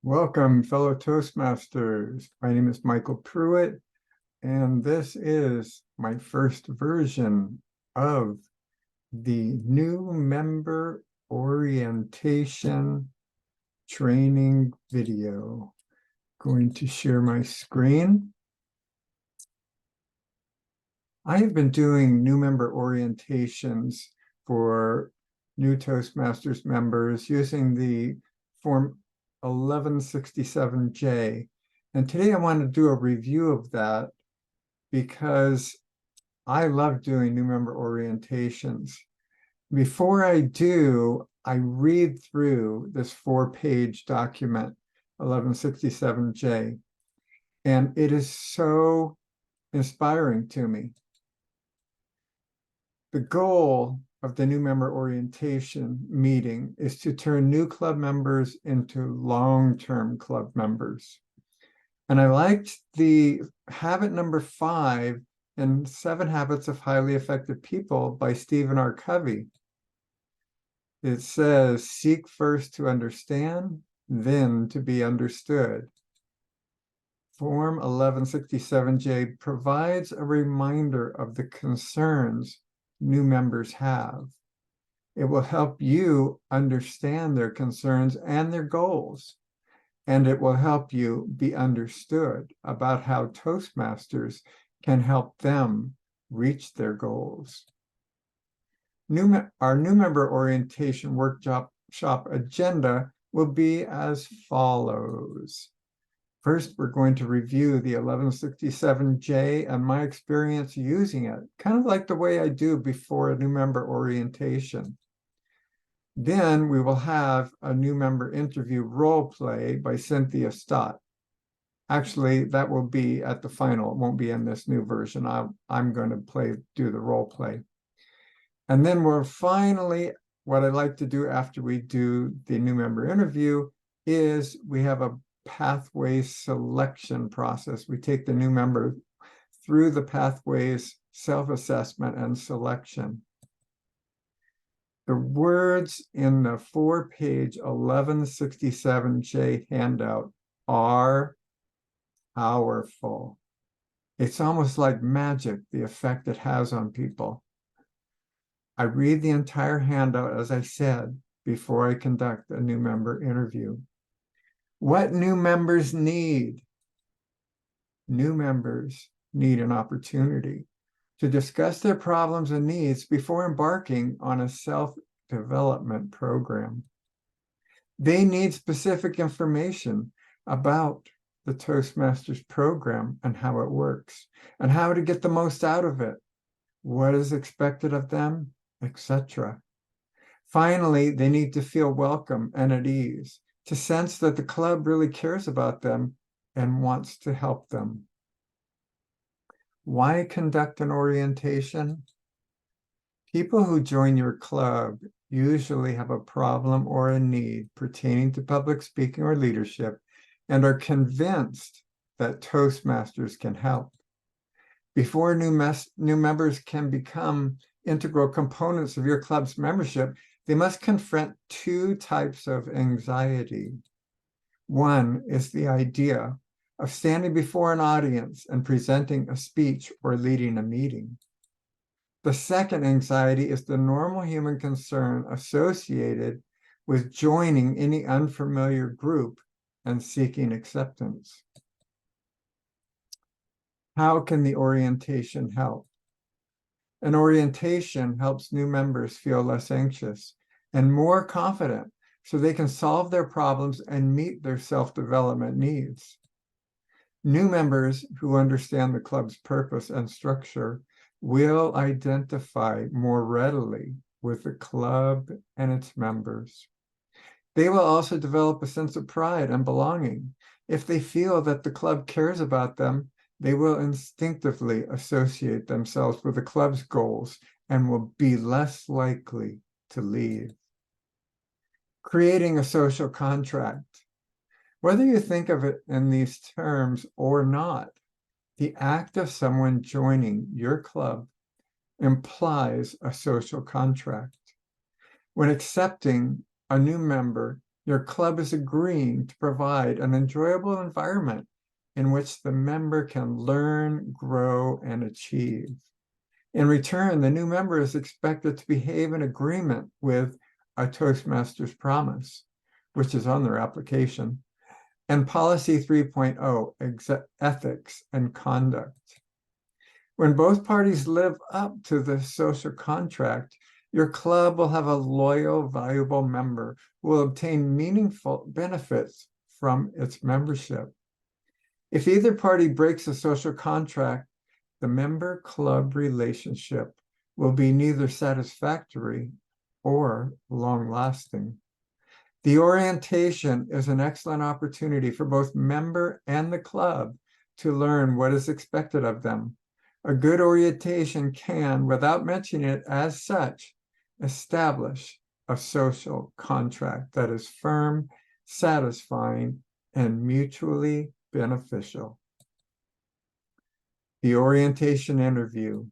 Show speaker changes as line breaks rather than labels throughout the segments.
Welcome, fellow Toastmasters. My name is Michael Pruett, and this is my first version of the new member orientation training video. Going to share my screen. I have been doing new member orientations for new Toastmasters members using the form 1167J. And today I want to do a review of that because I love doing new member orientations. Before I do, I read through this 4-page document, 1167J, and it is so inspiring to me. The goal of the new member orientation meeting is to turn new club members into long-term club members. And I liked the habit number 5 in 7 Habits of Highly Effective People by Stephen R. Covey. It says, seek first to understand, then to be understood. Form 1167J provides a reminder of the concerns new members have. It will help you understand their concerns and their goals, and it will help you be understood about how Toastmasters can help them reach their goals. Our new member orientation workshop agenda will be as follows. First, we're going to review the 1167J and my experience using it, kind of like the way I do before a new member orientation. Then we will have a new member interview role play by Cynthia Stott. Actually, that will be at the final. It won't be in this new version. I'm going to do the role play. And then we're finally, what I like to do after we do the new member interview is we have a pathway selection process. We take the new member through the pathways self-assessment and selection. The words in the 4-page 1167J handout are powerful. It's almost like magic, the effect it has on people. I read the entire handout, as I said, before I conduct a new member interview. What new members need? New members need an opportunity to discuss their problems and needs before embarking on a self-development program. They need specific information about the Toastmasters program and how it works, and how to get the most out of it, what is expected of them, etc. Finally, they need to feel welcome and at ease, to sense that the club really cares about them and wants to help them. Why conduct an orientation? People who join your club usually have a problem or a need pertaining to public speaking or leadership and are convinced that Toastmasters can help. Before new members can become integral components of your club's membership, they must confront 2 types of anxiety. One is the idea of standing before an audience and presenting a speech or leading a meeting. The second anxiety is the normal human concern associated with joining any unfamiliar group and seeking acceptance. How can the orientation help? An orientation helps new members feel less anxious and more confident so they can solve their problems and meet their self-development needs. New members who understand the club's purpose and structure will identify more readily with the club and its members. They will also develop a sense of pride and belonging. If they feel that the club cares about them, they will instinctively associate themselves with the club's goals and will be less likely to leave. Creating a social contract. Whether you think of it in these terms or not, the act of someone joining your club implies a social contract. When accepting a new member, Your club is agreeing to provide an enjoyable environment in which the member can learn, grow, and achieve. In return, the new member is expected to behave in agreement with a Toastmasters promise, which is on their application, and Policy 3.0, ethics and conduct. When both parties live up to the social contract, your club will have a loyal, valuable member who will obtain meaningful benefits from its membership. If either party breaks the social contract, the member-club relationship will be neither satisfactory or long-lasting. The orientation is an excellent opportunity for both member and the club to learn what is expected of them. A good orientation can, without mentioning it as such, establish a social contract that is firm, satisfying, and mutually beneficial. The orientation interview.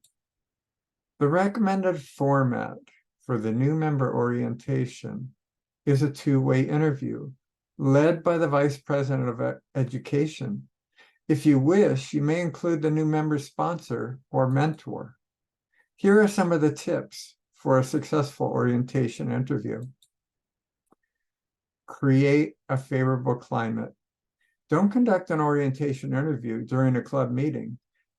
The recommended format for the new member orientation is a two-way interview led by the Vice President of Education. If you wish, you may include the new member's sponsor or mentor. Here are some of the tips for a successful orientation interview. Create a favorable climate. Don't conduct an orientation interview during a club meeting.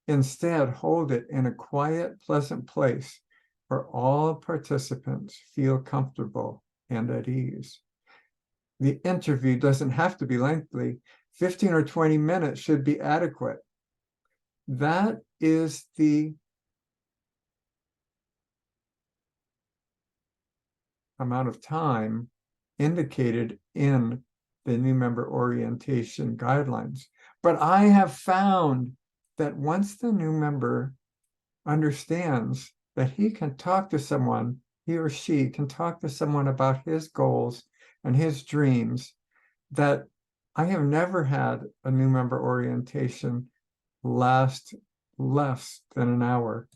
Instead, hold it in a quiet, pleasant place where all participants feel comfortable and at ease. The interview doesn't have to be lengthy. 15 or 20 minutes should be adequate. That is the amount of time indicated in the new member orientation guidelines. But I have found that once the new member understands that he can talk to someone, he or she can talk to someone about his goals and his dreams, that I have never had a new member orientation last less than an hour.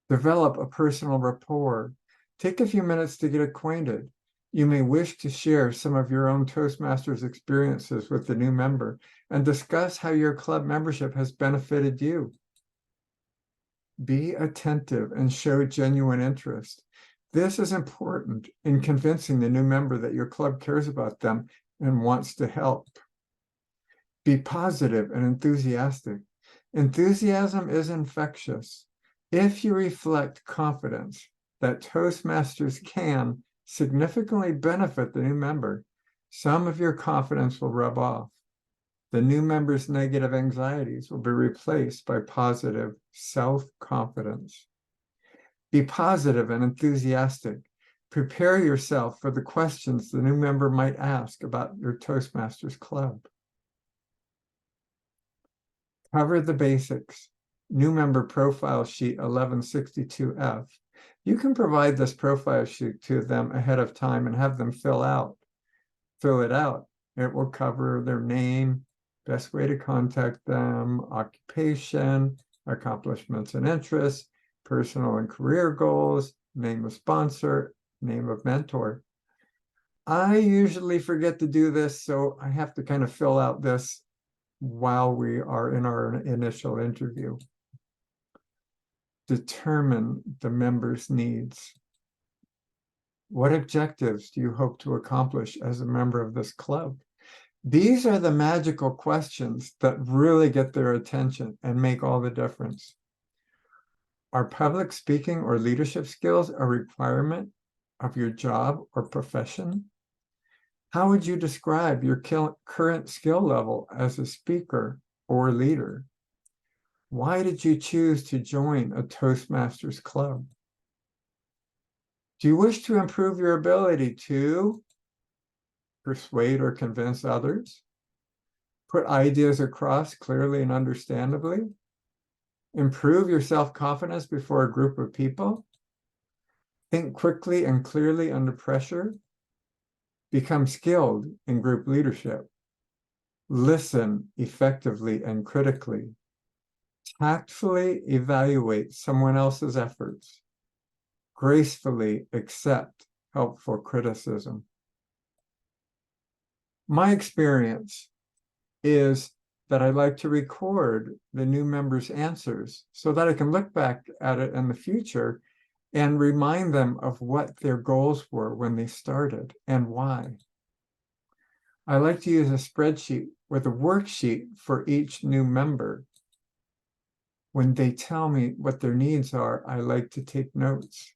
Develop a personal rapport. Take a few minutes to get acquainted. You may wish to share some of your own Toastmasters experiences with the new member and discuss how your club membership has benefited you. Be attentive and show genuine interest. This is important in convincing the new member that your club cares about them and wants to help. Be positive and enthusiastic. Enthusiasm is infectious. If you reflect confidence that Toastmasters can significantly benefit the new member, some of your confidence will rub off. The new member's negative anxieties will be replaced by positive self-confidence. Be positive and enthusiastic. Prepare yourself for the questions the new member might ask about your Toastmasters club. Cover the basics. New member profile sheet 1162F. You can provide this profile sheet to them ahead of time and have them fill it out. It will cover their name, best way to contact them, occupation, accomplishments and interests, personal and career goals, name of sponsor, name of mentor. I usually forget to do this, so I have to kind of fill out this while we are in our initial interview. Determine the member's needs. What objectives do you hope to accomplish as a member of this club? These are the magical questions that really get their attention and make all the difference. Are public speaking or leadership skills a requirement of your job or profession? How would you describe your current skill level as a speaker or leader? Why did you choose to join a Toastmasters club? Do you wish to improve your ability to persuade or convince others? Put ideas across clearly and understandably? Improve your self-confidence before a group of people? Think quickly and clearly under pressure? Become skilled in group leadership? Listen effectively and critically? Tactfully evaluate someone else's efforts? Gracefully accept helpful criticism? My experience is that I like to record the new members' answers so that I can look back at it in the future and remind them of what their goals were when they started and why. I like to use a spreadsheet with a worksheet for each new member. When they tell me what their needs are, I like to take notes.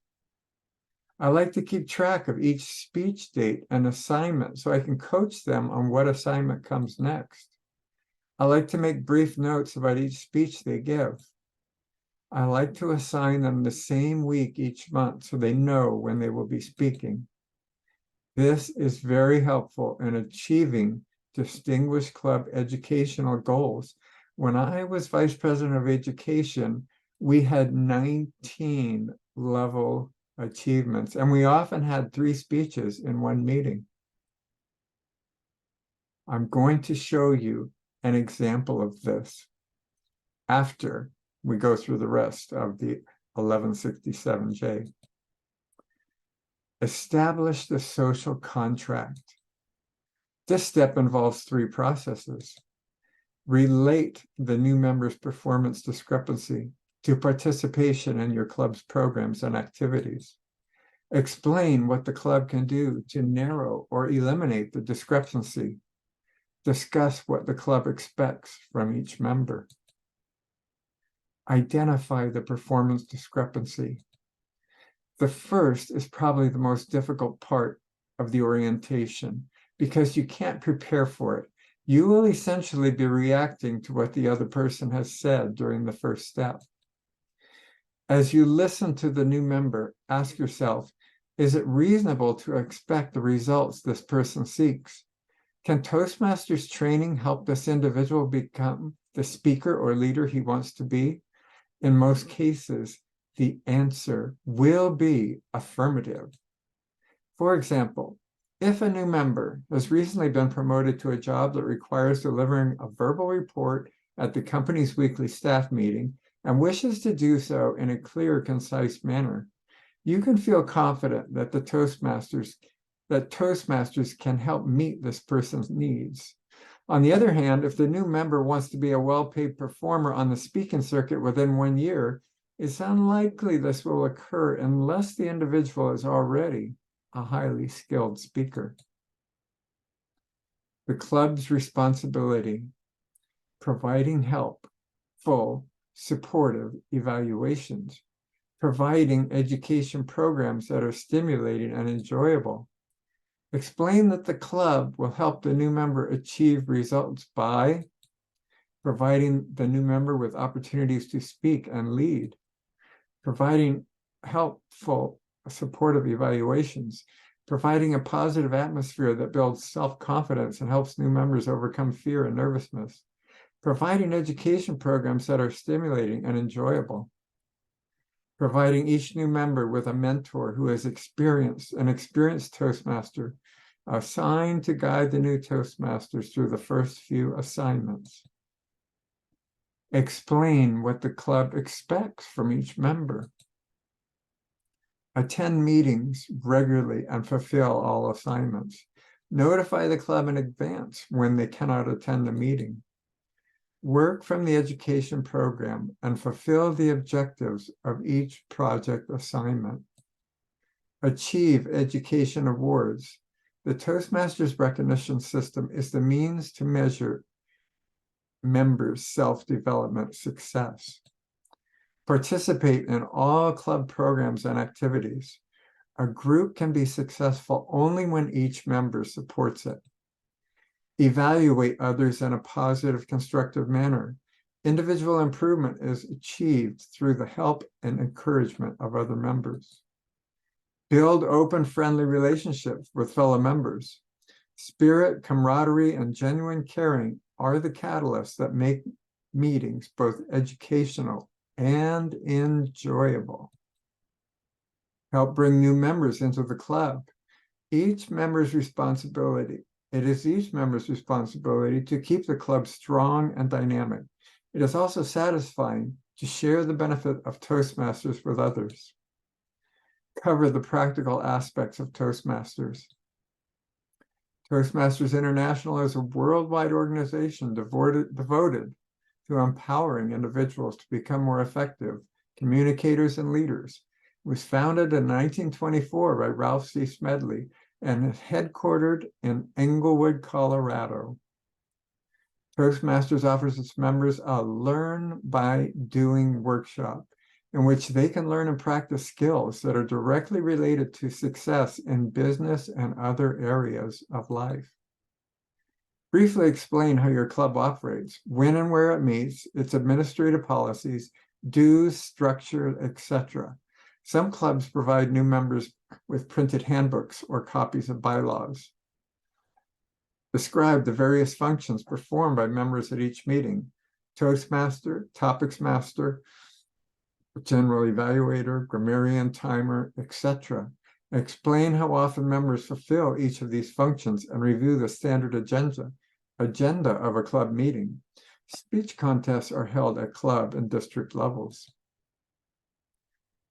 I like to keep track of each speech date and assignment so I can coach them on what assignment comes next. I like to make brief notes about each speech they give. I like to assign them the same week each month so they know when they will be speaking. This is very helpful in achieving distinguished club educational goals. When I was vice president of education, we had 19 level achievements, and we often had 3 speeches in one meeting. I'm going to show you an example of this after we go through the rest of the 1167J. Establish the social contract. This step involves 3 processes. Relate the new member's performance discrepancy to participation in your club's programs and activities. Explain what the club can do to narrow or eliminate the discrepancy. Discuss what the club expects from each member. Identify the performance discrepancy. The first is probably the most difficult part of the orientation because you can't prepare for it. You will essentially be reacting to what the other person has said during the first step. As you listen to the new member, ask yourself, is it reasonable to expect the results this person seeks? Can Toastmasters training help this individual become the speaker or leader he wants to be? In most cases, the answer will be affirmative. For example, if a new member has recently been promoted to a job that requires delivering a verbal report at the company's weekly staff meeting and wishes to do so in a clear, concise manner, you can feel confident that Toastmasters can help meet this person's needs. On the other hand, if the new member wants to be a well-paid performer on the speaking circuit within 1 year, it's unlikely this will occur unless the individual is already a highly skilled speaker. The club's responsibility, providing helpful, supportive evaluations, providing education programs that are stimulating and enjoyable. Explain that the club will help the new member achieve results by providing the new member with opportunities to speak and lead, providing helpful, supportive evaluations, providing a positive atmosphere that builds self-confidence and helps new members overcome fear and nervousness, providing education programs that are stimulating and enjoyable, providing each new member with a mentor who has an experienced Toastmaster assigned to guide the new Toastmasters through the first few assignments. Explain what the club expects from each member. Attend meetings regularly and fulfill all assignments. Notify the club in advance when they cannot attend a meeting. Work from the education program and fulfill the objectives of each project assignment. Achieve education awards. The Toastmasters recognition system is the means to measure members' self-development success. Participate in all club programs and activities. A group can be successful only when each member supports it. Evaluate others in a positive, constructive manner. Individual improvement is achieved through the help and encouragement of other members. Build open, friendly relationships with fellow members. Spirit, camaraderie, and genuine caring are the catalysts that make meetings both educational and enjoyable. Help bring new members into the club. It is each member's responsibility to keep the club strong and dynamic. It is also satisfying to share the benefit of Toastmasters with others. Cover the practical aspects of Toastmasters. Toastmasters International is a worldwide organization devoted to empowering individuals to become more effective communicators and leaders. It was founded in 1924 by Ralph C. Smedley and is headquartered in Englewood, Colorado. Toastmasters offers its members a Learn by Doing workshop in which they can learn and practice skills that are directly related to success in business and other areas of life. Briefly explain how your club operates, when and where it meets, its administrative policies, dues, structure, etc. Some clubs provide new members with printed handbooks or copies of bylaws. Describe the various functions performed by members at each meeting: Toastmaster, Topics Master, General Evaluator, Grammarian, Timer, etc. Explain how often members fulfill each of these functions and review the standard agenda of a club meeting. Speech contests are held at club and district levels.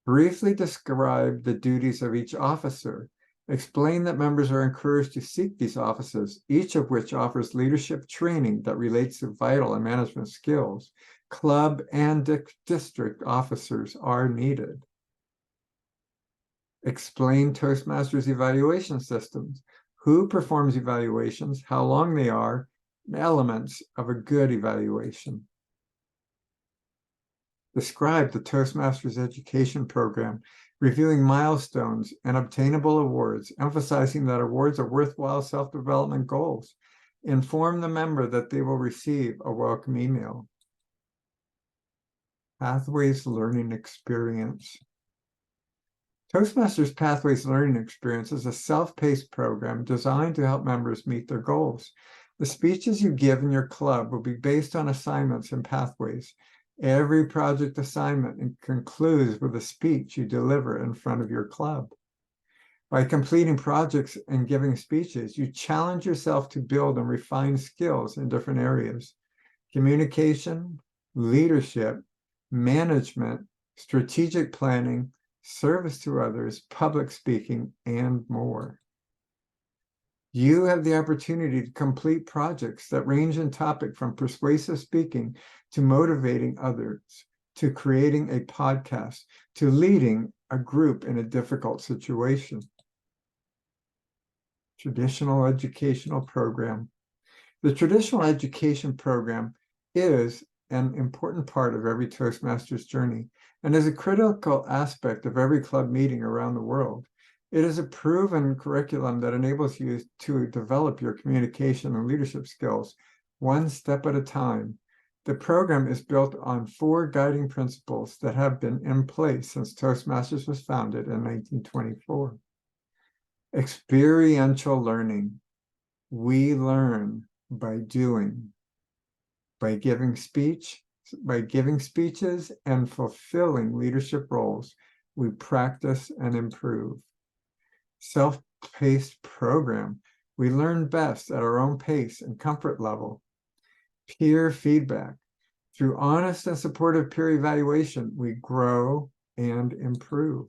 Briefly describe the duties of each officer. Explain that members are encouraged to seek these offices, each of which offers leadership training that relates to vital and management skills. Club and district officers are needed. Explain Toastmasters evaluation systems. Who performs evaluations, how long they are, and elements of a good evaluation. Describe the Toastmasters education program, reviewing milestones and obtainable awards, emphasizing that awards are worthwhile self-development goals. Inform the member that they will receive a welcome email. Pathways Learning Experience. Toastmasters Pathways Learning Experience is a self-paced program designed to help members meet their goals. The speeches you give in your club will be based on assignments and pathways. Every project assignment concludes with a speech you deliver in front of your club. By completing projects and giving speeches, you challenge yourself to build and refine skills in different areas: communication, leadership, management, strategic planning, service to others, public speaking, and more. You have the opportunity to complete projects that range in topic from persuasive speaking to motivating others, to creating a podcast, to leading a group in a difficult situation. Traditional educational program. The traditional education program is an important part of every Toastmasters journey and is a critical aspect of every club meeting around the world. It is a proven curriculum that enables you to develop your communication and leadership skills one step at a time. The program is built on 4 guiding principles that have been in place since Toastmasters was founded in 1924. Experiential learning. We learn by doing, by giving speeches and fulfilling leadership roles. We practice and improve. Self-paced program. We learn best at our own pace and comfort level. Peer feedback. Through honest and supportive peer evaluation, we grow and improve.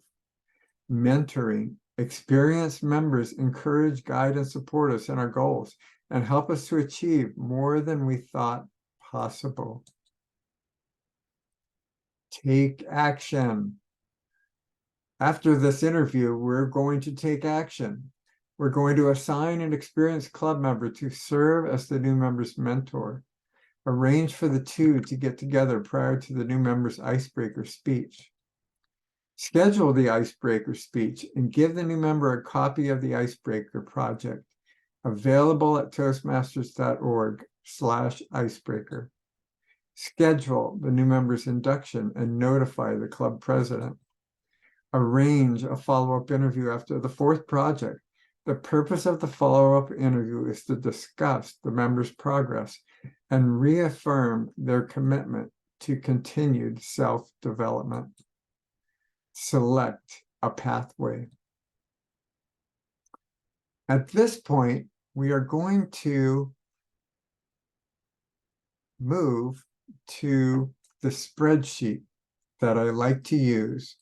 Mentoring. Experienced members encourage, guide, and support us in our goals and help us to achieve more than we thought possible. Take action. After this interview, we're going to take action. We're going to assign an experienced club member to serve as the new member's mentor. Arrange for the two to get together prior to the new member's icebreaker speech. Schedule the icebreaker speech and give the new member a copy of the icebreaker project, available at toastmasters.org/icebreaker. Schedule the new member's induction and notify the club president. Arrange a follow-up interview after the 4th project. The purpose of the follow-up interview is to discuss the member's progress and reaffirm their commitment to continued self-development. Select a pathway. At this point, we are going to move to the spreadsheet that I like to use